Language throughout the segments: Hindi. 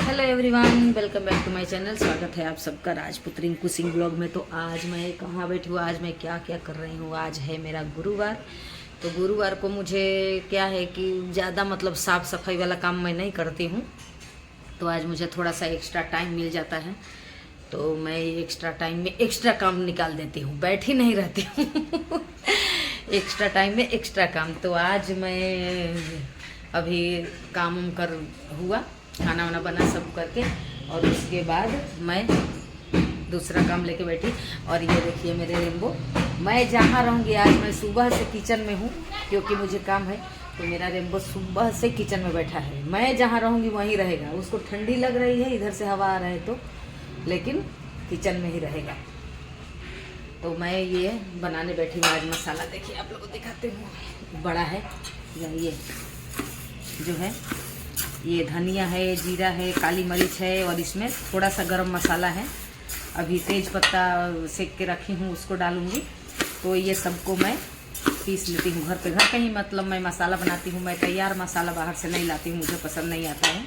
Hello everyone, welcome back to my channel. स्वागत है आप सबका राजपुत्री कुसिंग ब्लॉग में। तो आज मैं कहाँ बैठी हूँ, आज मैं क्या क्या कर रही हूँ। आज है मेरा गुरुवार। तो गुरुवार को मुझे क्या है कि ज़्यादा मतलब साफ़ सफाई वाला काम मैं नहीं करती हूँ। तो आज मुझे थोड़ा सा एक्स्ट्रा टाइम मिल जाता है, तो मैं एक्स्ट्रा टाइम में एक्स्ट्रा काम निकाल देती हूँ, बैठी नहीं रहती हूँ। एक्स्ट्रा टाइम में एक्स्ट्रा काम। तो आज मैं अभी काम कर हुआ, खाना वाना बना सब करके, और उसके बाद मैं दूसरा काम लेके बैठी। और ये देखिए मेरे रेनबो। मैं जहाँ रहूँगी, आज मैं सुबह से किचन में हूँ क्योंकि मुझे काम है। तो मेरा रेनबो सुबह से किचन में बैठा है। मैं जहाँ रहूँगी वहीं रहेगा। उसको ठंडी लग रही है, इधर से हवा आ रहा है तो, लेकिन किचन में ही रहेगा। तो मैं ये बनाने बैठी हूँ आज मसाला। देखिए आप लोगों को दिखाते हूँ, बड़ा है ये जो है, ये धनिया है, जीरा है, काली मिर्च है, और इसमें थोड़ा सा गरम मसाला है। अभी तेज पत्ता सेक के रखी हूँ, उसको डालूँगी। तो ये सबको मैं पीस लेती हूँ घर पे। घर पे ही मतलब मैं मसाला बनाती हूँ। मैं तैयार मसाला बाहर से नहीं लाती हूँ, मुझे पसंद नहीं आता है।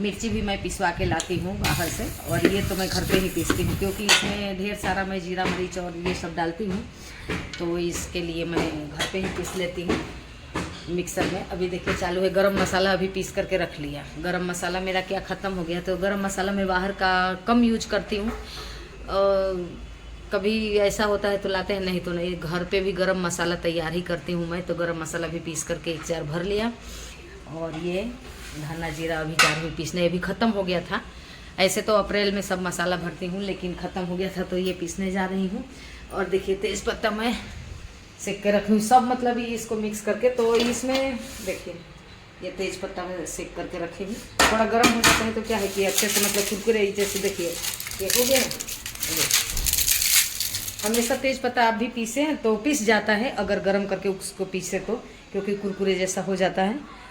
मिर्ची भी मैं पिसवा के लाती हूँ बाहर से, और ये तो मैं घर पे ही पीसती हूँ क्योंकि इसमें ढेर सारा मैं जीरा मरीच और ये सब डालती हूँ। तो इसके लिए मैं घर पे ही पीस लेती हूँ मिक्सर में। अभी देखिए चालू है। गरम मसाला अभी पीस करके रख लिया। गरम मसाला मेरा क्या ख़त्म हो गया, तो गरम मसाला मैं बाहर का कम यूज करती हूँ। कभी ऐसा होता है तो लाते हैं, नहीं तो नहीं। घर पे भी गरम मसाला तैयार ही करती हूँ मैं। तो गरम मसाला भी पीस करके एक जार भर लिया। और ये धना जीरा अभी जार भी पीसने, अभी ख़त्म हो गया था। ऐसे तो अप्रैल में सब मसाला भरती हूँ, लेकिन ख़त्म हो गया था तो ये पीसने जा रही हूँ। और देखिए तेज़ पत्ता मैं सेक के रखी हूँ सब, मतलब ये इसको मिक्स करके। तो इसमें देखिए ये तेज पत्ता मैं सेक करके रखी हूँ। थोड़ा गर्म हो जाता है तो क्या है कि अच्छे से मतलब कुरकुरे जैसे देखिए ये हो गया। हमेशा तेज पत्ता आप भी पीसे हैं तो पीस जाता है, अगर गर्म करके उसको पीसे तो, क्योंकि कुरकुरे जैसा हो जाता है।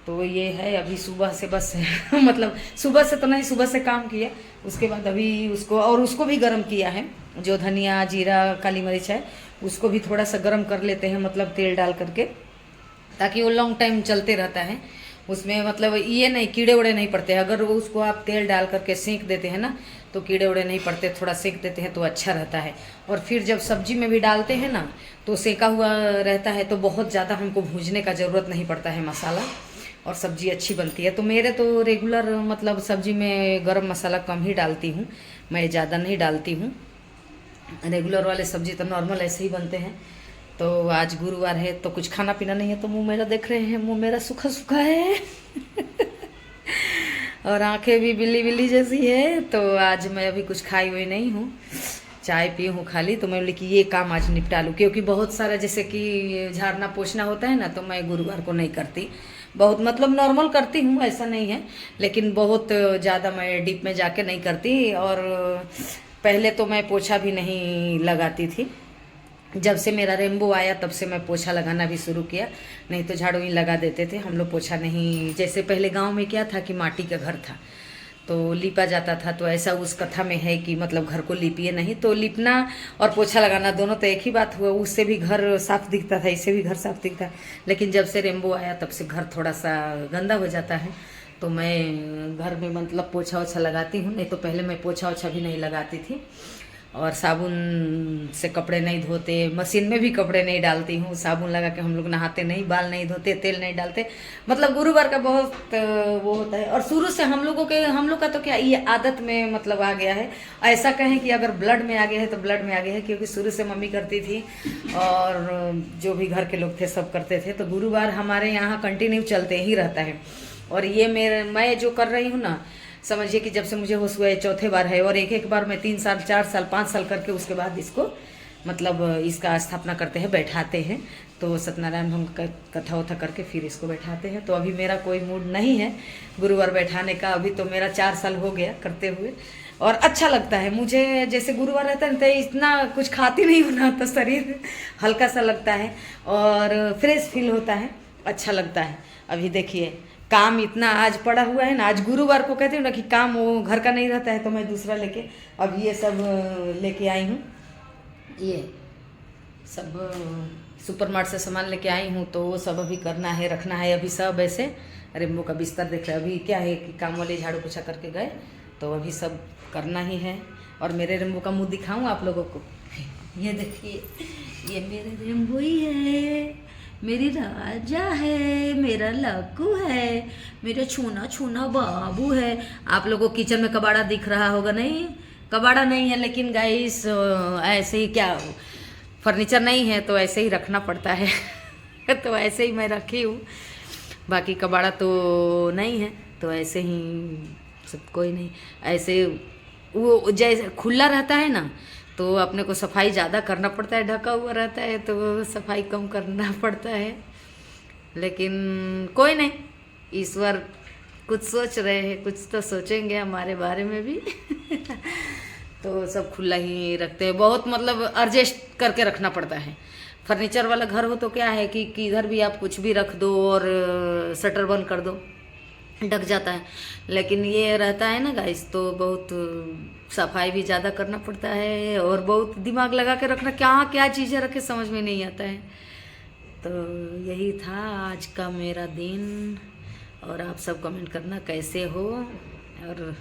तो ये है अभी सुबह से बस मतलब सुबह से तो नहीं, सुबह से काम किया, उसके बाद अभी उसको, और उसको भी गर्म किया है। जो धनिया जीरा काली मिर्च है उसको भी थोड़ा सा गर्म कर लेते हैं, मतलब तेल डाल करके, ताकि वो लॉन्ग टाइम चलते रहता है। उसमें मतलब ये नहीं कीड़े उड़े नहीं पड़ते हैं। अगर वो उसको आप तेल डाल करके सेंक देते हैं ना तो कीड़े उड़े नहीं पड़ते, थोड़ा सेंक देते हैं तो अच्छा रहता है। और फिर जब सब्जी में भी डालते हैं ना तो सेका हुआ रहता है, तो बहुत ज़्यादा हमको भूनने का ज़रूरत नहीं पड़ता है मसाला, और सब्ज़ी अच्छी बनती है। तो मेरे तो रेगुलर मतलब सब्ज़ी में गरम मसाला कम ही डालती हूँ, मैं ज़्यादा नहीं डालती हूँ। रेगुलर वाले सब्ज़ी तो नॉर्मल ऐसे ही बनते हैं। तो आज गुरुवार है तो कुछ खाना पीना नहीं है, तो मुंह मेरा देख रहे हैं, मुंह मेरा सूखा सूखा है और आंखें भी बिल्ली बिल्ली जैसी है। तो आज मैं अभी कुछ खाई हुई नहीं हूँ, चाय पी हूँ खाली। तो मैं बोली कि ये काम आज निपटा लूँ, क्योंकि बहुत सारा जैसे कि झाड़ना पोछना होता है ना, तो मैं गुरुवार को नहीं करती। बहुत मतलब नॉर्मल करती हूँ, ऐसा नहीं है, लेकिन बहुत ज़्यादा मैं डीप में जाके नहीं करती। और पहले तो मैं पोछा भी नहीं लगाती थी। जब से मेरा रेनबो आया तब से मैं पोछा लगाना भी शुरू किया, नहीं तो झाड़ू ही लगा देते थे हम लोग। पोछा नहीं, जैसे पहले गांव में क्या था कि माटी का घर था तो लीपा जाता था, तो ऐसा उस कथा में है कि मतलब घर को लीपिए नहीं। तो लीपना और पोछा लगाना दोनों तो एक ही बात हुआ। उससे भी घर साफ दिखता था, इससे भी घर साफ दिखता। लेकिन जब से रेनबो आया तब से घर थोड़ा सा गंदा हो जाता है। तो मैं घर में मतलब पोछा ओछा लगाती हूँ, नहीं तो पहले मैं पोछा ओछा भी नहीं लगाती थी। और साबुन से कपड़े नहीं धोते, मशीन में भी कपड़े नहीं डालती हूँ। साबुन लगा के हम लोग नहाते नहीं, बाल नहीं धोते, तेल नहीं डालते। मतलब गुरुवार का बहुत वो होता है। और शुरू से हम लोग का तो क्या ये आदत में मतलब आ गया है। ऐसा कहें कि अगर ब्लड में आ गया है तो ब्लड में आ गया है, क्योंकि शुरू से मम्मी करती थी और जो भी घर के लोग थे सब करते थे। तो गुरुवार हमारे यहाँ कंटिन्यू चलते ही रहता है। और ये मैं जो कर रही हूँ ना, समझिए कि जब से मुझे होश हुआ है चौथे बार है। और एक एक बार मैं 3 साल 4 साल 5 साल करके उसके बाद इसको मतलब इसका स्थापना करते हैं, बैठाते हैं। तो सत्यनारायण भंग का कथा वथा करके फिर इसको बैठाते हैं। तो अभी मेरा कोई मूड नहीं है गुरुवार बैठाने का। अभी तो मेरा 4 साल हो गया करते हुए, और अच्छा लगता है मुझे। जैसे गुरुवार रहता है तो इतना कुछ खाती नहीं हूँ ना, तो शरीर हल्का सा लगता है और फ्रेश फील होता है, अच्छा लगता है। अभी देखिए काम इतना आज पड़ा हुआ है ना, आज गुरुवार को कहती हूँ ना कि काम वो घर का नहीं रहता है, तो मैं दूसरा लेके अब ये सब लेके आई हूँ। ये सब सुपर मार्ट से सामान लेके आई हूँ, तो वो सब अभी करना है, रखना है। अभी सब ऐसे रेम्बो का बिस्तर देख रहे हैं। अभी क्या है कि काम वाले झाड़ू पोछा करके गए, तो अभी सब करना ही है। और मेरे रेम्बो का मुंह दिखाऊं आप लोगों को, ये देखिए, ये मेरे रेम्बो ही है, मेरी राजा है, मेरा लक्कू है, मेरा छूना छूना बाबू है। आप लोगों को किचन में कबाड़ा दिख रहा होगा, नहीं कबाड़ा नहीं है, लेकिन गाइस ऐसे ही, क्या फर्नीचर नहीं है तो ऐसे ही रखना पड़ता है तो ऐसे ही मैं रखी हूँ, बाकी कबाड़ा तो नहीं है, तो ऐसे ही सब, कोई नहीं। ऐसे वो जैसे खुला रहता है ना, तो अपने को सफाई ज़्यादा करना पड़ता है, ढका हुआ रहता है तो सफाई कम करना पड़ता है। लेकिन कोई नहीं, ईश्वर कुछ सोच रहे हैं, कुछ तो सोचेंगे हमारे बारे में भी तो सब खुला ही रखते हैं, बहुत मतलब एडजस्ट करके रखना पड़ता है। फर्नीचर वाला घर हो तो क्या है कि किधर भी आप कुछ भी रख दो और शटर बंद कर दो, ढक जाता है। लेकिन ये रहता है ना गाइस, तो बहुत सफाई भी ज़्यादा करना पड़ता है और बहुत दिमाग लगा के रखना, क्या क्या चीज़ें रखे समझ में नहीं आता है। तो यही था आज का मेरा दिन, और आप सब कमेंट करना कैसे हो। और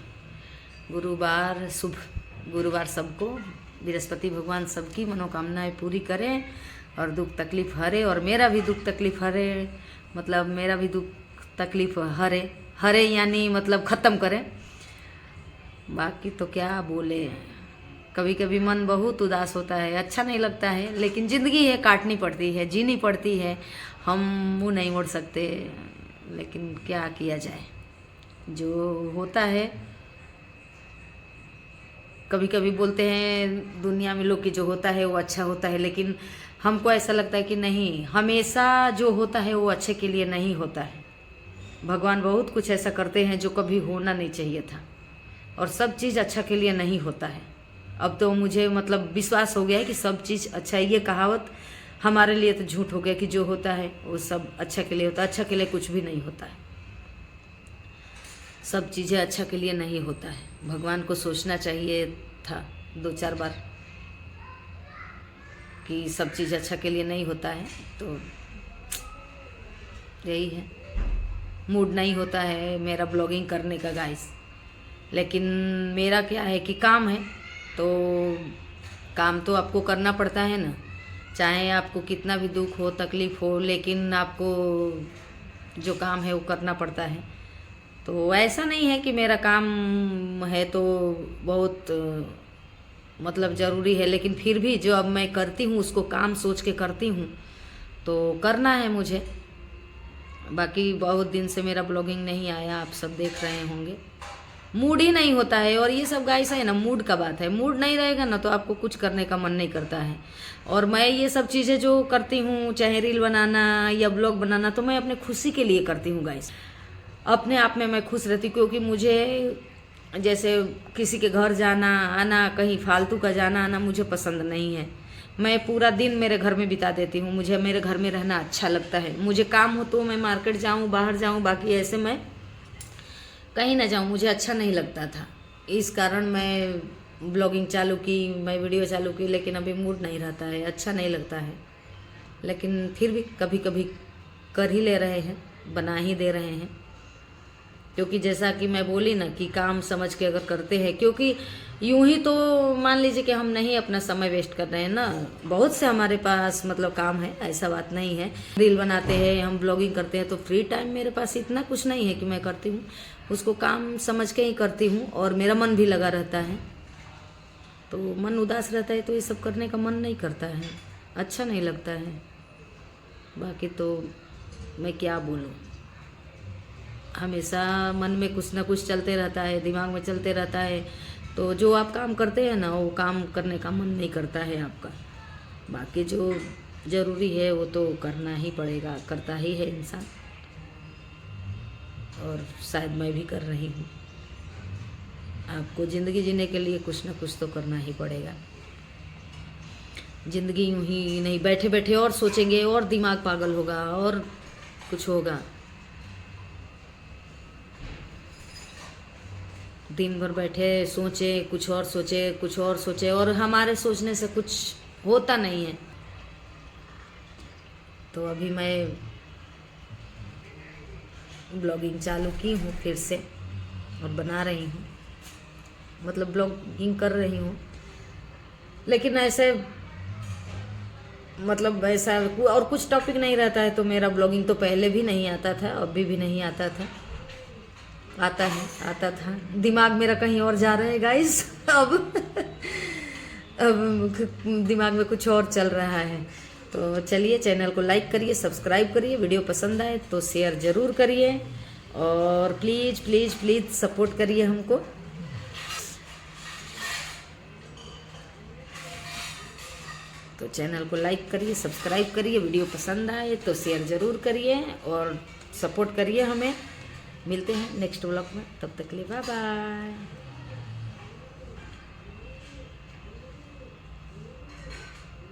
गुरुवार, शुभ गुरुवार सबको, बृहस्पति भगवान सबकी मनोकामनाएं पूरी करें और दुख तकलीफ हरे, और मेरा भी दुख तकलीफ हरे, मतलब मेरा भी दुख तकलीफ हरे, हरे यानी मतलब ख़त्म करें। बाकी तो क्या बोले, कभी कभी मन बहुत उदास होता है, अच्छा नहीं लगता है, लेकिन ज़िंदगी है, काटनी पड़ती है, जीनी पड़ती है, हम मुँह नहीं मोड़ सकते। लेकिन क्या किया जाए, जो होता है। कभी कभी बोलते हैं दुनिया में लोग कि जो होता है वो अच्छा होता है, लेकिन हमको ऐसा लगता है कि नहीं, हमेशा जो होता है वो अच्छे के लिए नहीं होता है। भगवान बहुत कुछ ऐसा करते हैं जो कभी होना नहीं चाहिए था, और सब चीज़ अच्छा के लिए नहीं होता है। अब तो मुझे मतलब विश्वास हो गया है कि सब चीज़ अच्छा है। ये कहावत हमारे लिए तो झूठ हो गया कि जो होता है वो सब अच्छा के लिए होता है, अच्छा के लिए कुछ भी नहीं होता है। सब चीज़ें अच्छा के लिए नहीं होता है। भगवान को सोचना चाहिए था 2-4 बार कि सब चीज़ अच्छा के लिए नहीं होता है। तो यही है, मूड नहीं होता है मेरा ब्लॉगिंग करने का गाइस। लेकिन मेरा क्या है कि काम है, तो काम तो आपको करना पड़ता है ना, चाहे आपको कितना भी दुख हो, तकलीफ़ हो, लेकिन आपको जो काम है वो करना पड़ता है। तो ऐसा नहीं है कि मेरा काम है तो बहुत मतलब ज़रूरी है, लेकिन फिर भी जो अब मैं करती हूँ उसको काम सोच के करती हूँ, तो करना है मुझे। बाकी बहुत दिन से मेरा ब्लॉगिंग नहीं आया, आप सब देख रहे होंगे, मूड ही नहीं होता है। और ये सब गाइस है ना, मूड का बात है, मूड नहीं रहेगा ना तो आपको कुछ करने का मन नहीं करता है। और मैं ये सब चीज़ें जो करती हूँ, चाहे रील बनाना या ब्लॉग बनाना, तो मैं अपने खुशी के लिए करती हूँ गाइस। अपने आप में मैं खुश रहती हूँ, क्योंकि मुझे जैसे किसी के घर जाना आना, कहीं फालतू का जाना आना मुझे पसंद नहीं है। मैं पूरा दिन मेरे घर में बिता देती हूँ, मुझे मेरे घर में रहना अच्छा लगता है। मुझे काम हो तो मैं मार्केट जाऊँ, बाहर जाऊँ, बाकी ऐसे मैं कहीं ना जाऊँ, मुझे अच्छा नहीं लगता था। इस कारण मैं ब्लॉगिंग चालू की, मैं वीडियो चालू की, लेकिन अभी मूड नहीं रहता है, अच्छा नहीं लगता है। लेकिन फिर भी कभी कभी कर ही ले रहे हैं, बना ही दे रहे हैं, क्योंकि जैसा कि मैं बोली ना कि काम समझ के अगर करते हैं, क्योंकि यूं ही तो मान लीजिए कि हम नहीं अपना समय वेस्ट कर रहे हैं ना, बहुत से हमारे पास मतलब काम है, ऐसा बात नहीं है। रील बनाते हैं, हम ब्लॉगिंग करते हैं, तो फ्री टाइम मेरे पास इतना कुछ नहीं है कि मैं करती हूँ, उसको काम समझ के ही करती हूँ, और मेरा मन भी लगा रहता है। तो मन उदास रहता है तो ये सब करने का मन नहीं करता है, अच्छा नहीं लगता है। बाकी तो मैं क्या बोलूँ, हमेशा मन में कुछ ना कुछ चलते रहता है, दिमाग में चलते रहता है, तो जो आप काम करते हैं ना वो काम करने का मन नहीं करता है आपका। बाकी जो ज़रूरी है वो तो करना ही पड़ेगा, करता ही है इंसान, और शायद मैं भी कर रही हूँ। आपको ज़िंदगी जीने के लिए कुछ ना कुछ तो करना ही पड़ेगा। ज़िंदगी यूँ ही नहीं बैठे बैठे और सोचेंगे और दिमाग पागल होगा और कुछ होगा। दिन भर बैठे सोचे कुछ और, सोचे कुछ और, सोचे, और हमारे सोचने से कुछ होता नहीं है। तो अभी मैं ब्लॉगिंग चालू की हूँ फिर से और बना रही हूँ, मतलब ब्लॉगिंग कर रही हूँ। लेकिन ऐसे मतलब ऐसा और कुछ टॉपिक नहीं रहता है। तो मेरा ब्लॉगिंग तो पहले भी नहीं आता था, अभी भी नहीं आता था, आता था। दिमाग मेरा कहीं और जा रहा है गाइस अब दिमाग में कुछ और चल रहा है। तो चलिए, चैनल को लाइक करिए, सब्सक्राइब करिए, वीडियो पसंद आए तो शेयर ज़रूर करिए और प्लीज़ प्लीज़ प्लीज़ सपोर्ट करिए हमको। तो चैनल को लाइक करिए, सब्सक्राइब करिए, वीडियो पसंद आए तो शेयर ज़रूर करिए और सपोर्ट करिए हमें। मिलते हैं नेक्स्ट व्लॉग में, तब तक के लिए बाय बाय।